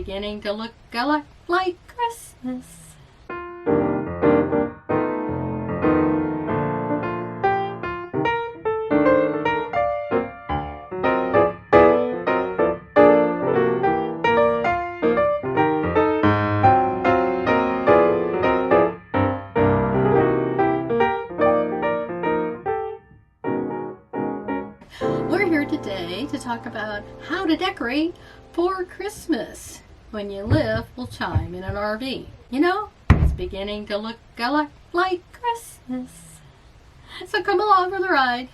beginning to look a lot like Christmas. We're here today to talk about how to decorate for Christmas when you live full-time in an RV. You know, it's beginning to look a lot like Christmas. So come along for the ride.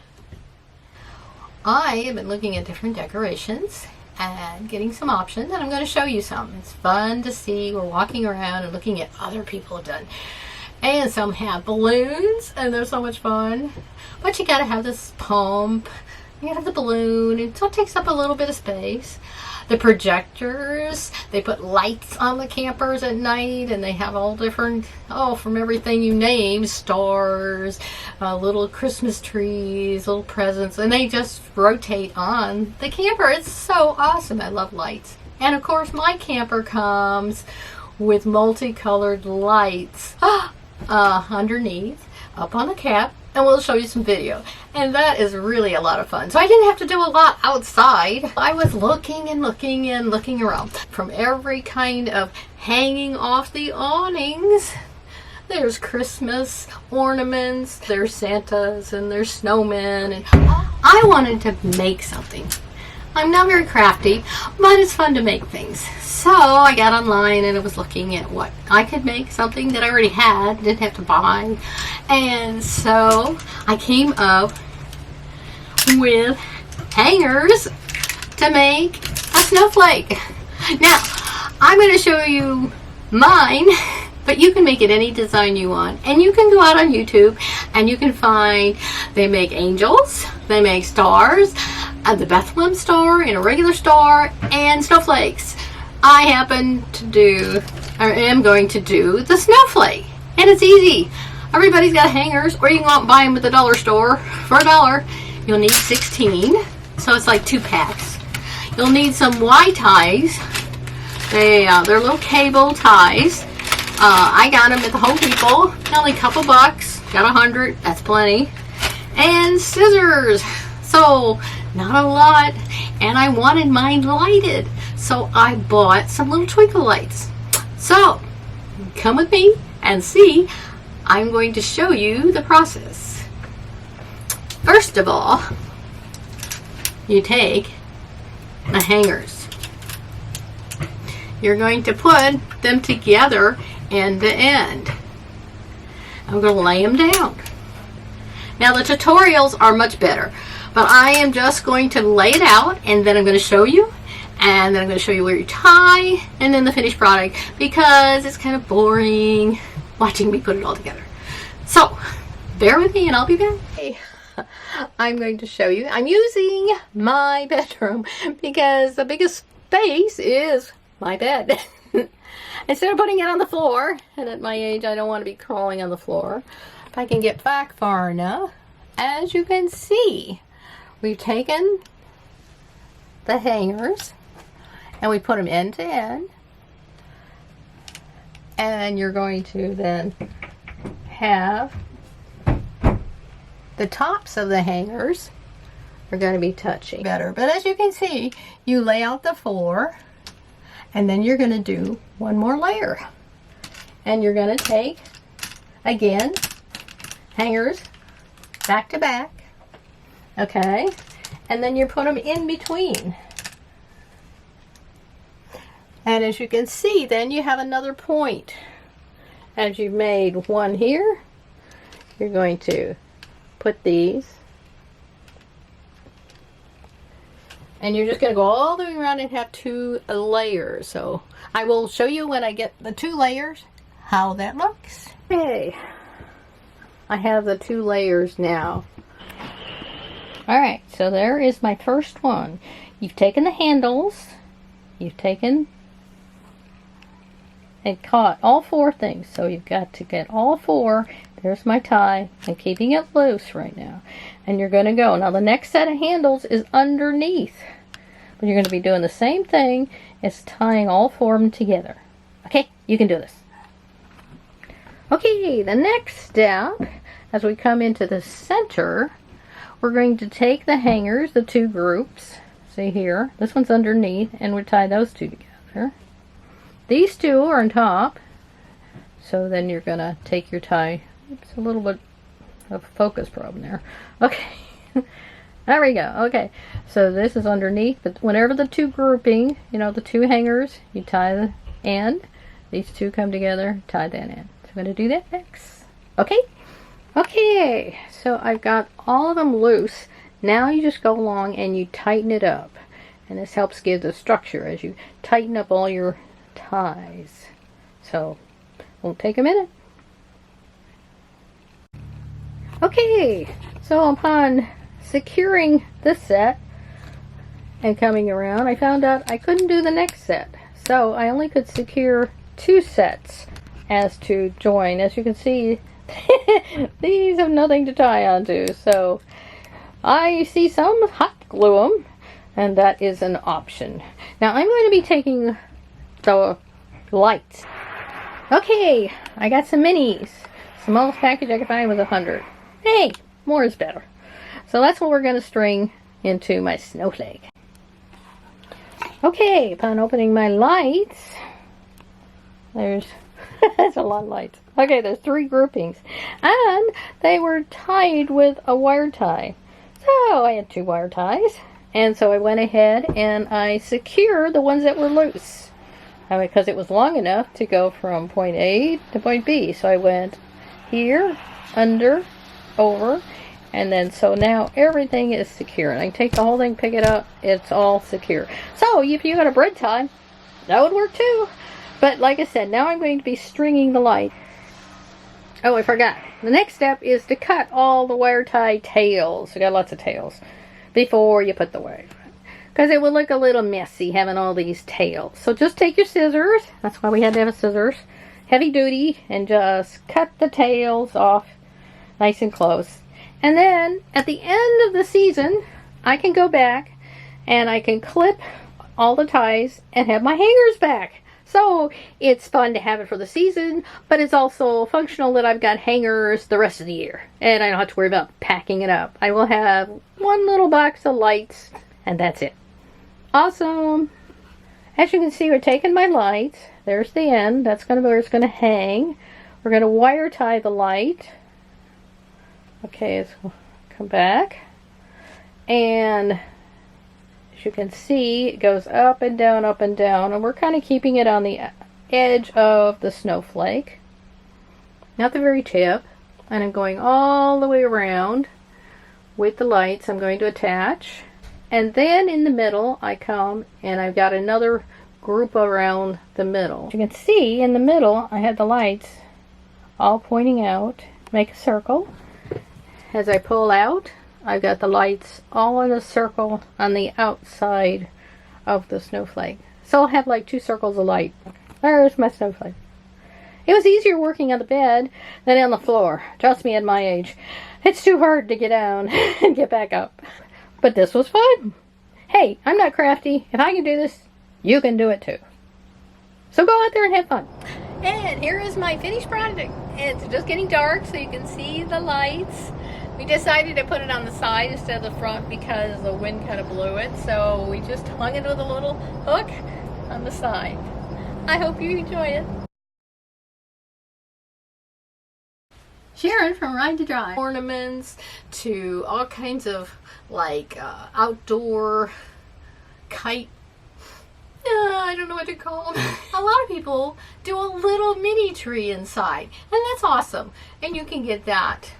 I have been looking at different decorations and getting some options, and I'm going to show you some. It's fun to see. We're walking around and looking at other people have done. And some have balloons, and they're so much fun. But you got to have this pump. You have the balloon, and so it takes up a little bit of space. The projectors, they put lights on the campers at night, and they have all different, from everything you name, stars, little Christmas trees, little presents, and they just rotate on the camper. It's so awesome. I love lights. And of course, my camper comes with multicolored lights underneath, up on the cap, and we'll show you some video. And that is really a lot of fun. So I didn't have to do a lot outside. I was looking and looking and looking around. From every kind of hanging off the awnings. There's Christmas ornaments, there's Santas, and there's snowmen. And I wanted to make something. I'm not very crafty, but it's fun to make things. So I got online and I was looking at what I could make, something that I already had, didn't have to buy. And so I came up with hangers to make a snowflake. Now, I'm going to show you mine, but you can make it any design you want. And you can go out on YouTube and you can find, they make angels, they make stars, the Bethlehem star, and a regular star, and snowflakes. I happen to do, or am going to do, the snowflake. And it's easy. Everybody's got hangers, or you can go out and buy them at the dollar store for $1. You'll need 16, so it's like 2 packs. You'll need some Y ties. They're little cable ties. I got them at the Home Depot. Only a couple bucks. Got 100. That's plenty. And scissors. So not a lot. And I wanted mine lighted, so I bought some little twinkle lights. So come with me and see. I'm going to show you the process. First of all, you take the hangers. You're going to put them together end to end. I'm going to lay them down. Now the tutorials are much better, but I am just going to lay it out, and then I'm going to show you, and then I'm going to show you where you tie, and then the finished product, because it's kind of boring watching me put it all together. So bear with me and I'll be back. Hey, I'm going to show you. I'm using my bedroom because the biggest space is my bed. Instead of putting it on the floor, and at my age I don't want to be crawling on the floor, if I can get back far enough, as you can see, we've taken the hangers and we put them end to end, and you're going to then have the tops of the hangers are going to be touching better. But as you can see, you lay out the 4, and then you're going to do one more layer, and you're going to take again hangers back to back, okay, and then you put them in between. And as you can see, then you have another point. As you've made one here, you're going to put these, and you're just going to go all the way around and have 2 layers. So I will show you when I get the 2 layers how that looks. Okay, I have the 2 layers now. Alright, so there is my first one. You've taken the handles, you've taken and caught all 4 things, so you've got to get all 4. There's my tie. I'm keeping it loose right now, and you're going to go. Now the next set of handles is underneath, but you're going to be doing the same thing as tying all 4 of them together. Okay, you can do this. Okay, the next step, as we come into the center, we're going to take the hangers, the 2 groups, see here, this one's underneath, and we tie those 2 together. These 2 are on top, so then you're going to take your tie. It's a little bit of a focus problem there. Okay, there we go. Okay, so this is underneath, but whenever the 2 grouping, you know, the 2 hangers, you tie the end. These 2 come together, tie that end. So I'm going to do that next. Okay? Okay, so I've got all of them loose. Now you just go along and you tighten it up. And this helps give the structure as you tighten up all your ties. So, won't take a minute. Okay, so upon securing this set and coming around, I found out I couldn't do the next set. So I only could secure 2 sets as to join. As you can see, these have nothing to tie onto, so I see some hot glue them, and that is an option. Now I'm going to be taking the lights. Okay, I got some minis. Smallest package I could find was 100. Hey, more is better. So that's what we're going to string into my snowflake. Okay, upon opening my lights, there's that's a lot of lights. Okay, there's 3 groupings, and they were tied with a wire tie. So I had 2 wire ties, and so I went ahead and I secured the ones that were loose, because it was long enough to go from point A to point B. So I went here, under, over, and then so now everything is secure. And I can take the whole thing, pick it up, it's all secure. So if you got a bread tie, that would work too. But like I said, now I'm going to be stringing the light. Oh, I forgot. The next step is to cut all the wire tie tails. We got lots of tails before you put the wire. Because it would look a little messy having all these tails. So just take your scissors. That's why we had to have scissors. Heavy duty. And just cut the tails off nice and close. And then at the end of the season, I can go back and I can clip all the ties and have my hangers back. So it's fun to have it for the season, but it's also functional that I've got hangers the rest of the year. And I don't have to worry about packing it up. I will have one little box of lights, and that's it. Awesome! As you can see, we're taking my lights. There's the end. That's going to be where it's going to hang. We're going to wire tie the light. Okay, let's come back. And as you can see, it goes up and down, and we're kind of keeping it on the edge of the snowflake, not the very tip. And I'm going all the way around with the lights I'm going to attach. And then in the middle, I come and I've got another group around the middle. As you can see, in the middle, I have the lights all pointing out. Make a circle. As I pull out, I've got the lights all in a circle on the outside of the snowflake. So I'll have like 2 circles of light. There's my snowflake. It was easier working on the bed than on the floor. Trust me, at my age. It's too hard to get down and get back up. But this was fun. Hey, I'm not crafty. If I can do this, you can do it too. So go out there and have fun. And here is my finished product. It's just getting dark so you can see the lights. We decided to put it on the side instead of the front because the wind kind of blew it. So we just hung it with a little hook on the side. I hope you enjoy it. Sharon from Ride to Drive. Ornaments to all kinds of like outdoor kite. I don't know what to call them. A lot of people do a little mini tree inside, and that's awesome. And you can get that